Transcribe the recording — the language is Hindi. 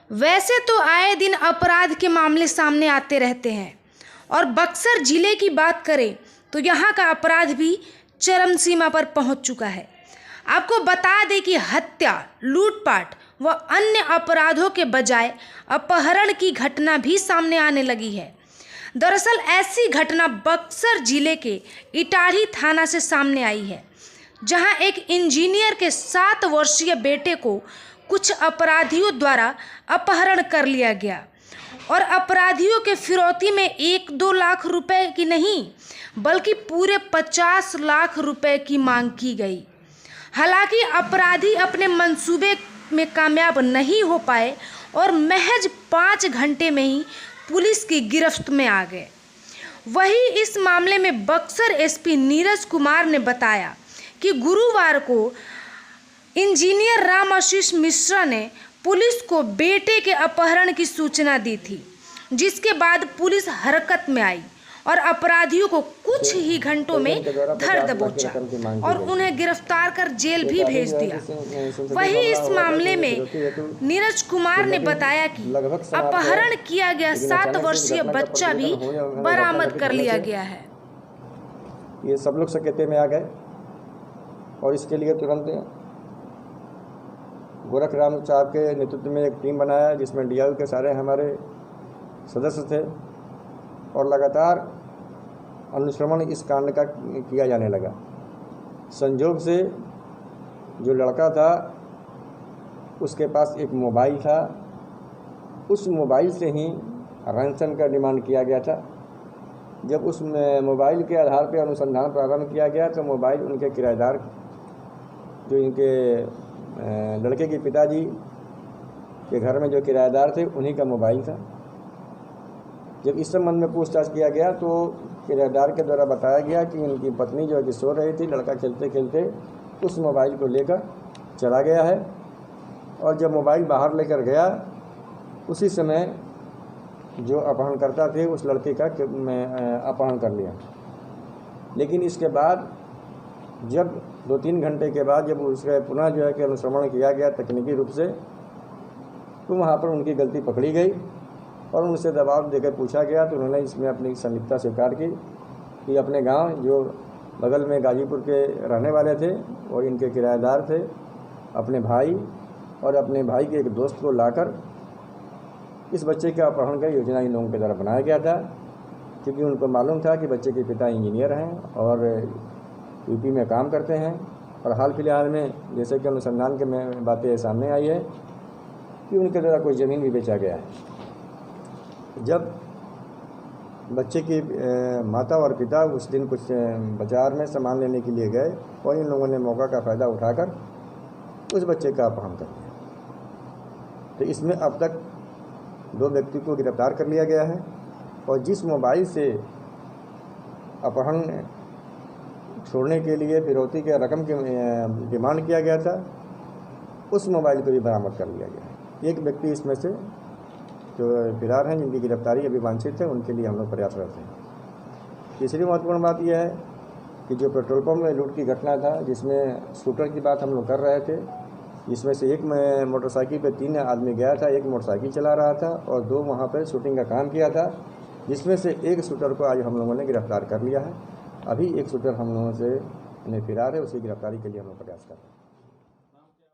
वैसे तो आए दिन अपराध के मामले सामने आते रहते हैं और बक्सर जिले की बात करें तो यहाँ का अपराध भी चरम सीमा पर पहुँच चुका है। आपको बता दें कि हत्या, लूटपाट व अन्य अपराधों के बजाय अपहरण की घटना भी सामने आने लगी है। दरअसल ऐसी घटना बक्सर जिले के इटाढ़ी थाना से सामने आई है, जहां एक इंजीनियर के 7 वर्षीय बेटे को कुछ अपराधियों द्वारा अपहरण कर लिया गया और अपराधियों के फिरौती में 1-2 लाख रुपए की नहीं बल्कि पूरे 50 लाख रुपए की मांग की गई। हालांकि अपराधी अपने मंसूबे में कामयाब नहीं हो पाए और महज 5 घंटे में ही पुलिस की गिरफ्त में आ गए। वहीं इस मामले में बक्सर एसपी नीरज कुमार ने बताया कि गुरुवार को इंजीनियर राम आशीष मिश्रा ने पुलिस को बेटे के अपहरण की सूचना दी थी, जिसके बाद पुलिस हरकत में आई और अपराधियों को कुछ ही घंटों में धर दबोचा और उन्हें गिरफ्तार कर जेल भी भेज दिया। वहीं इस मामले में नीरज कुमार ने बताया कि अपहरण किया गया 7 वर्षीय बच्चा भी बरामद कर लिया गया है। ये सब लोग सकेते में आ गए और इसके लिए तुरंत गोरखराम साहब के नेतृत्व में एक टीम बनाया, जिसमें डीआईओ के सारे हमारे सदस्य थे और लगातार अनुश्रवण इस कांड का किया जाने लगा। संजोग से जो लड़का था उसके पास एक मोबाइल था, उस मोबाइल से ही रैंसम का डिमांड किया गया था। जब उस मोबाइल के आधार पर अनुसंधान प्रारंभ किया गया तो मोबाइल उनके किराएदार, जो इनके लड़के के पिताजी के घर में जो किराएदार थे, उन्हीं का मोबाइल था। जब इस संबंध में पूछताछ किया गया तो किराएदार के द्वारा बताया गया कि उनकी पत्नी जो है कि सो रही थी, लड़का खेलते खेलते उस मोबाइल को लेकर चला गया है और जब मोबाइल बाहर लेकर गया उसी समय जो अपहरणकर्ता थे उस लड़के का अपहरण कर लिया। लेकिन इसके बाद जब 2-3 घंटे के बाद जब उसका पुनः जो है कि अनुश्रवण किया गया तकनीकी रूप से, तो वहाँ पर उनकी गलती पकड़ी गई और उनसे दबाव देकर पूछा गया तो उन्होंने इसमें अपनी संलिप्तता स्वीकार की कि अपने गांव जो बगल में गाजीपुर के रहने वाले थे और इनके किराएदार थे, अपने भाई और अपने भाई के एक दोस्त को लाकर इस बच्चे के अपहरण का योजना इन लोगों के द्वारा बनाया गया था, क्योंकि उनको मालूम था कि बच्चे के पिता इंजीनियर हैं और यूपी में काम करते हैं। और हाल फिलहाल में जैसे कि अनुसंधान के में बातें सामने आई है कि उनके द्वारा कोई ज़मीन भी बेचा गया है। जब बच्चे की माता और पिता उस दिन कुछ बाजार में सामान लेने के लिए गए और इन लोगों ने मौका का फ़ायदा उठाकर उस बच्चे का अपहरण कर लिया। तो इसमें अब तक 2 व्यक्ति को गिरफ्तार कर लिया गया है और जिस मोबाइल से अपहरण छोड़ने के लिए फिरौती के रकम की डिमांड किया गया था, उस मोबाइल को भी बरामद कर लिया गया है। एक व्यक्ति इसमें से जो फिरार हैं, जिनकी गिरफ्तारी अभी वांछित है, उनके लिए हम लोग प्रयासरत हैं। तीसरी महत्वपूर्ण बात यह है कि जो पेट्रोल पंप में लूट की घटना था, जिसमें शूटर की बात हम लोग कर रहे थे, जिसमें से एक मोटरसाइकिल पे 3 आदमी गया था, एक मोटरसाइकिल चला रहा था और 2 वहाँ पर शूटिंग का काम किया था, जिसमें से एक शूटर को आज हम लोगों ने गिरफ्तार कर लिया है। अभी एक शूटर हम लोगों से फिरार है, उसकी गिरफ्तारी के लिए हम लोग प्रयास कर रहे हैं।